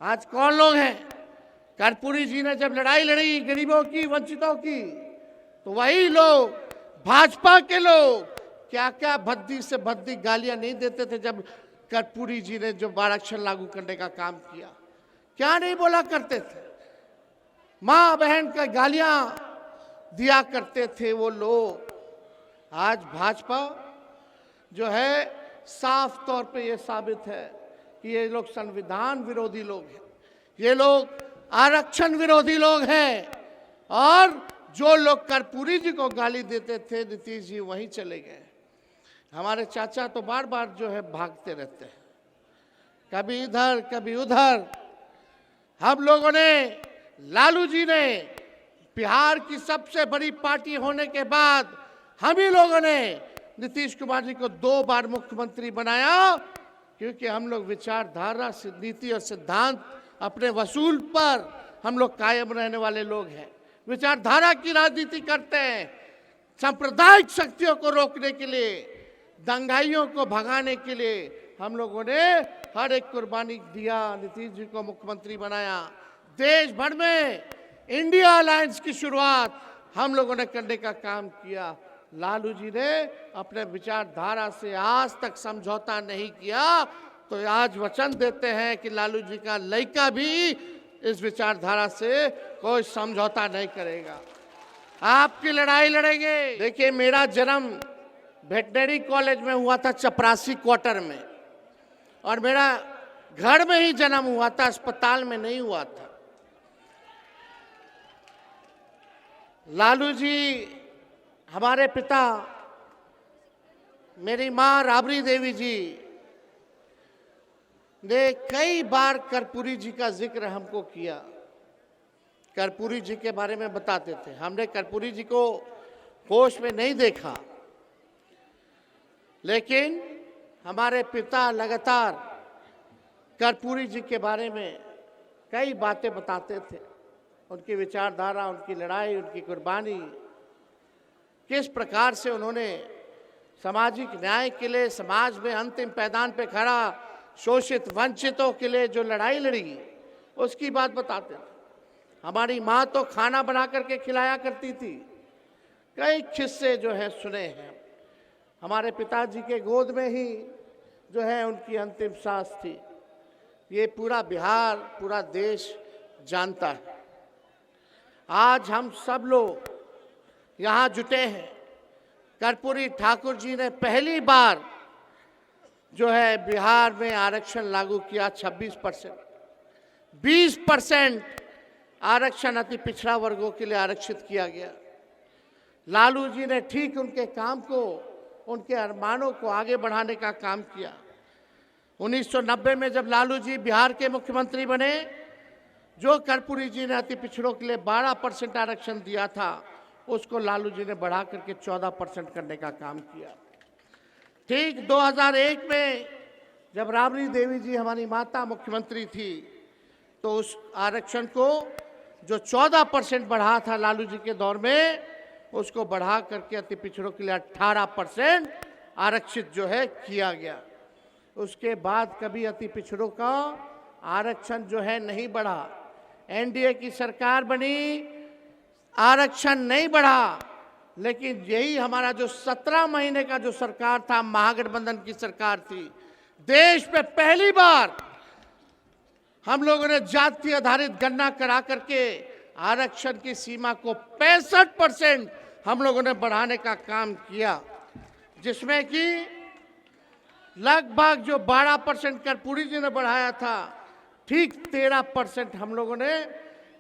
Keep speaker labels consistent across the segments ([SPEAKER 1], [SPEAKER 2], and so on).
[SPEAKER 1] आज कौन लोग हैं? कर्पूरी जी ने जब लड़ाई लड़ी गरीबों की, वंचितों की, तो वही लोग, भाजपा के लोग, क्या क्या भद्दी से भद्दी गालियां नहीं देते थे जब कर्पूरी जी ने जो आरक्षण लागू करने का काम किया। क्या नहीं बोला करते थे? मां बहन का गालियां दिया करते थे वो लोग। आज भाजपा जो है साफ तौर पे ये साबित है कि ये लोग संविधान विरोधी लोग हैं, ये लोग आरक्षण विरोधी लोग हैं। और जो लोग कर्पूरी जी को गाली देते थे, नीतीश जी वहीं चले गए। हमारे चाचा तो बार बार जो है भागते रहते हैं, कभी इधर कभी उधर। हम लोगों ने, लालू जी ने बिहार की सबसे बड़ी पार्टी होने के बाद हम ही लोगों ने नीतीश कुमार जी को 2 बार मुख्यमंत्री बनाया, क्योंकि हम लोग विचारधारा, नीति और सिद्धांत अपने वसूल पर हम लोग कायम रहने वाले लोग हैं। विचारधारा की राजनीति करते हैं। सांप्रदायिक शक्तियों को रोकने के लिए, दंगाइयों को भगाने के लिए हम लोगों ने हर एक कुर्बानी दिया, नीतीश जी को मुख्यमंत्री बनाया। देश भर में इंडिया अलायंस की शुरुआत हम लोगों ने करने का काम किया। लालू जी ने अपने विचारधारा से आज तक समझौता नहीं किया, तो आज वचन देते हैं कि लालू जी का लड़का भी इस विचारधारा से कोई समझौता नहीं करेगा। आपकी लड़ाई लड़ेंगे। देखिए, मेरा जन्म वेटनरी कॉलेज में हुआ था, चपरासी क्वार्टर में, और मेरा घर में ही जन्म हुआ था, अस्पताल में नहीं हुआ था। लालू जी, हमारे पिता, मेरी मां राबड़ी देवी जी ने कई बार कर्पूरी जी का जिक्र हमको किया, कर्पूरी जी के बारे में बताते थे। हमने कर्पूरी जी को होश में नहीं देखा, लेकिन हमारे पिता लगातार कर्पूरी जी के बारे में कई बातें बताते थे। उनकी विचारधारा, उनकी लड़ाई, उनकी कुर्बानी, किस प्रकार से उन्होंने सामाजिक न्याय के लिए समाज में अंतिम पैदान पे खड़ा शोषित वंचितों के लिए जो लड़ाई लड़ी, उसकी बात बताते थे। हमारी माँ तो खाना बना करके खिलाया करती थी। कई किस्से जो है सुने हैं। हमारे पिताजी के गोद में ही जो है उनकी अंतिम सांस थी। ये पूरा बिहार, पूरा देश जानता है। आज हम सब लोग यहाँ जुटे हैं। कर्पूरी ठाकुर जी ने पहली बार जो है बिहार में आरक्षण लागू किया। 26%, 20% आरक्षण अति पिछड़ा वर्गों के लिए आरक्षित किया गया। लालू जी ने ठीक उनके काम को, उनके अरमानों को आगे बढ़ाने का काम किया। 1990 में जब लालू जी बिहार के मुख्यमंत्री बने, जो कर्पूरी जी ने अति पिछड़ों के लिए 12% आरक्षण दिया था, उसको लालू जी ने बढ़ा करके 14% करने का काम किया। ठीक 2001 में जब राबड़ी देवी जी हमारी माता मुख्यमंत्री थी, तो उस आरक्षण को जो 14% बढ़ा था लालू जी के दौर में, उसको बढ़ा करके अति पिछड़ों के लिए 18% आरक्षित जो है किया गया। उसके बाद कभी अति पिछड़ों का आरक्षण जो है नहीं बढ़ा। एनडीए की सरकार बनी, आरक्षण नहीं बढ़ा। लेकिन यही हमारा जो 17 महीने का जो सरकार था, महागठबंधन की सरकार थी, देश में पहली बार हम लोगों ने जाति आधारित गणना करा करके आरक्षण की सीमा को 65% हम लोगों ने बढ़ाने का काम किया, जिसमें कि लगभग जो 12% कर्पूरी जी ने बढ़ाया था, ठीक 13% हम लोगों ने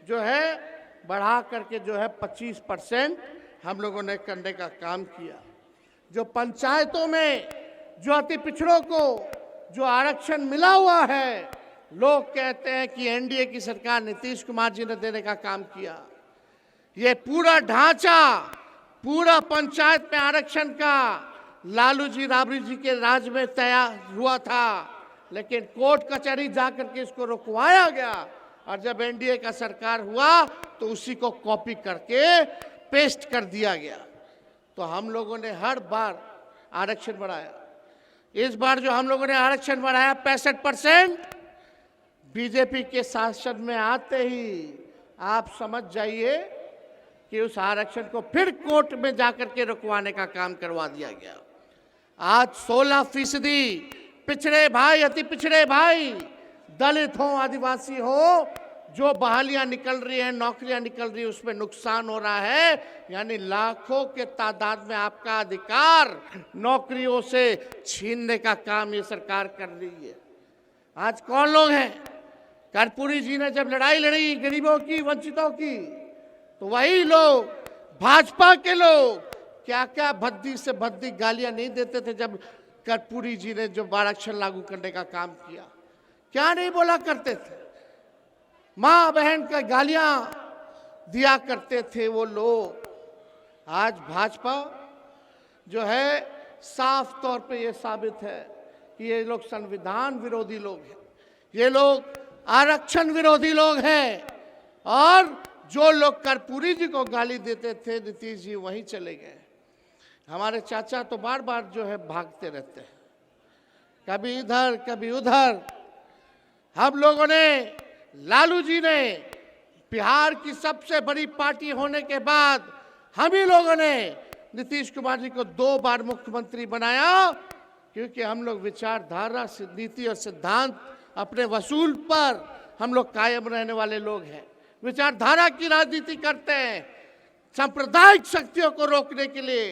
[SPEAKER 1] जो है बढ़ा करके जो है 25% हम लोगों ने करने का काम किया। जो पंचायतों में जो अति पिछड़ों को जो आरक्षण मिला हुआ है, लोग कहते हैं कि एनडीए की सरकार नीतीश कुमार जी ने देने का काम किया। ये पूरा ढांचा, पूरा पंचायत में आरक्षण का लालू जी, राबड़ी जी के राज में तैयार हुआ था, लेकिन कोर्ट कचहरी जाकर के इसको रुकवाया गया। और जब एनडीए का सरकार हुआ तो उसी को कॉपी करके पेस्ट कर दिया गया। तो हम लोगों ने हर बार आरक्षण बढ़ाया। इस बार जो हम लोगों ने आरक्षण बढ़ाया 65%, बीजेपी के शासन में आते ही आप समझ जाइए कि उस आरक्षण को फिर कोर्ट में जाकर के रुकवाने का काम करवा दिया गया। आज 16% पिछड़े भाई, अति पिछड़े भाई, दलित हो, आदिवासी हो, जो बहालियां निकल रही हैं, नौकरियां निकल रही है, उसमें नुकसान हो रहा है। यानी लाखों के तादाद में आपका अधिकार नौकरियों से छीनने का काम ये सरकार कर रही है। आज कौन लोग हैं? कर्पूरी जी ने जब लड़ाई लड़ी गरीबों की, वंचितों की, तो वही लोग, भाजपा के लोग, क्या क्या भद्दी से भद्दी गालियां नहीं देते थे जब कर्पूरी जी ने जो आरक्षण लागू करने का काम किया। क्या नहीं बोला करते थे? माँ बहन का गालियां दिया करते थे वो लोग। आज भाजपा जो है साफ तौर पे ये साबित है कि ये लोग संविधान विरोधी लोग हैं, ये लोग आरक्षण विरोधी लोग हैं। और जो लोग कर्पूरी जी को गाली देते थे, नीतीश जी वहीं चले गए। हमारे चाचा तो बार बार जो है भागते रहते हैं, कभी इधर कभी उधर। हम लोगों ने, लालू जी ने, बिहार की सबसे बड़ी पार्टी होने के बाद हम ही लोगों ने नीतीश कुमार जी को 2 बार मुख्यमंत्री बनाया, क्योंकि हम लोग विचारधारा, नीति और सिद्धांत अपने वसूल पर हम लोग कायम रहने वाले लोग हैं। विचारधारा की राजनीति करते हैं। सांप्रदायिक शक्तियों को रोकने के लिए,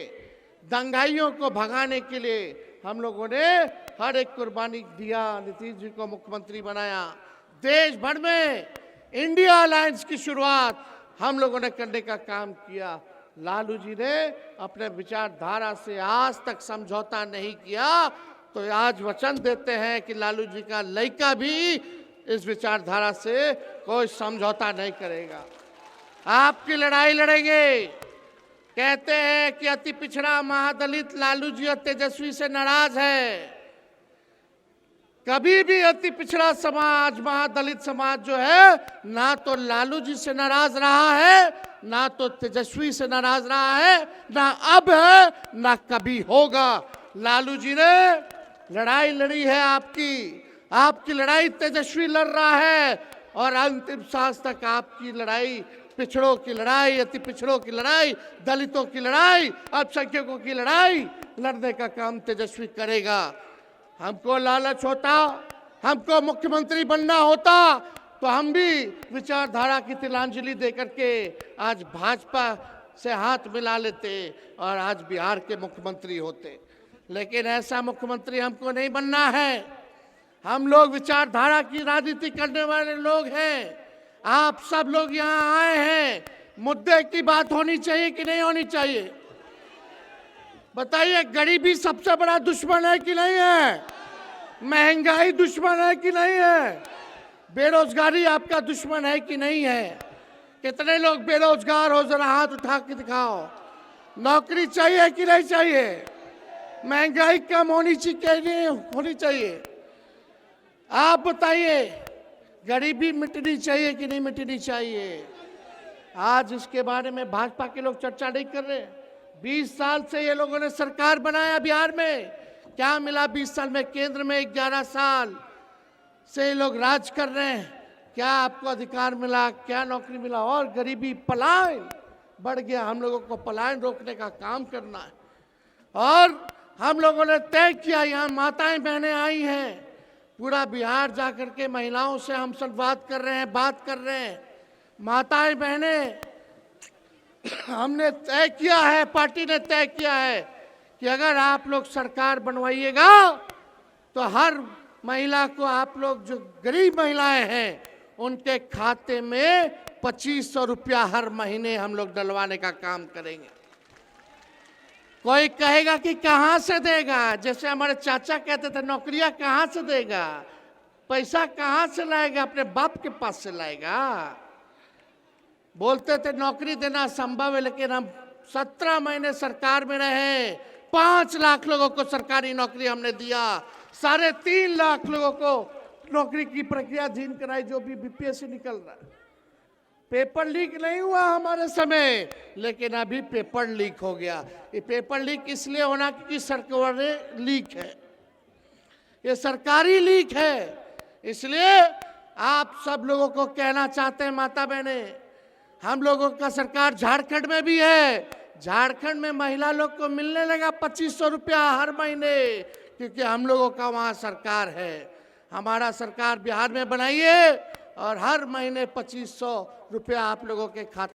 [SPEAKER 1] दंगाइयों को भगाने के लिए हम लोगों ने हर एक कुर्बानी दिया, नीतीश जी को मुख्यमंत्री बनाया। देश भर में इंडिया अलायंस की शुरुआत हम लोगों ने करने का काम किया। लालू जी ने अपने विचारधारा से आज तक समझौता नहीं किया, तो आज वचन देते हैं कि लालू जी का लड़का भी इस विचारधारा से कोई समझौता नहीं करेगा। आपकी लड़ाई लड़ेंगे। कहते हैं कि अति पिछड़ा महादलित लालू जी और तेजस्वी से नाराज है। कभी भी अति पिछड़ा समाज, महादलित समाज जो है, ना तो लालू जी से नाराज रहा है, ना तो तेजस्वी से नाराज रहा है, ना अब है, ना कभी होगा। लालू जी ने लड़ाई लड़ी है आपकी लड़ाई तेजस्वी लड़ रहा है, और अंतिम सांस तक आपकी लड़ाई, पिछड़ों की लड़ाई, अति पिछड़ों की लड़ाई, दलितों की लड़ाई, अल्पसंख्यकों की लड़ाई लड़ने का काम तेजस्वी करेगा। हमको लालच होता, हमको मुख्यमंत्री बनना होता, तो हम भी विचारधारा की तिलांजलि देकर के आज भाजपा से हाथ मिला लेते और आज बिहार के मुख्यमंत्री होते। लेकिन ऐसा मुख्यमंत्री हमको नहीं बनना है। हम लोग विचारधारा की राजनीति करने वाले लोग हैं। आप सब लोग यहाँ आए हैं, मुद्दे की बात होनी चाहिए कि नहीं होनी चाहिए? बताइए, गरीबी सबसे बड़ा दुश्मन है कि नहीं है? महंगाई दुश्मन है कि नहीं है? बेरोजगारी आपका दुश्मन है कि नहीं है? कितने लोग बेरोजगार हो, जरा हाथ उठा के दिखाओ। नौकरी चाहिए कि नहीं चाहिए? महंगाई कम होनी चाहिए कि नहीं होनी चाहिए? आप बताइए, गरीबी मिटनी चाहिए कि नहीं मिटनी चाहिए? आज इसके बारे में भाजपा के लोग चर्चा नहीं कर रहे। 20 साल से ये लोगों ने सरकार बनाया बिहार में, क्या मिला 20 साल में? केंद्र में 11 साल से ये लोग राज कर रहे हैं। क्या आपको अधिकार मिला? क्या नौकरी मिला? और गरीबी, पलायन बढ़ गया। हम लोगों को पलायन रोकने का काम करना है। और हम लोगों ने तय किया, यहाँ माताएं बहनें आई हैं, पूरा बिहार जाकर के महिलाओं से हम संवाद कर रहे हैं, बात कर रहे हैं। माताएं बहनें, हमने तय किया है, पार्टी ने तय किया है कि अगर आप लोग सरकार बनवाइएगा तो हर महिला को, आप लोग जो गरीब महिलाएं हैं, उनके खाते में 2500 रुपया हर महीने हम लोग डलवाने का काम करेंगे। कोई कहेगा कि कहाँ से देगा? जैसे हमारे चाचा कहते थे, नौकरियां कहाँ से देगा? पैसा कहाँ से लाएगा? अपने बाप के पास से लाएगा। बोलते थे नौकरी देना संभव है, लेकिन हम 17 महीने सरकार में रहे, 5 लाख लोगों को सरकारी नौकरी हमने दिया, 3.5 लाख लोगों को नौकरी की प्रक्रिया अधीन कराई, जो भी बीपीएससी निकल रहा है। पेपर लीक नहीं हुआ हमारे समय, लेकिन अभी पेपर लीक हो गया। ये पेपर लीक इसलिए होना क्योंकि सरकारी लीक है, ये सरकारी लीक है। इसलिए आप सब लोगों को कहना चाहते हैं माता बहने, हम लोगों का सरकार झारखंड में भी है। झारखंड में महिला लोग को मिलने लगा 2500 रुपया हर महीने, क्योंकि हम लोगों का वहाँ सरकार है। हमारा सरकार बिहार में बनाइए और हर महीने 2500 रुपया आप लोगों के खाते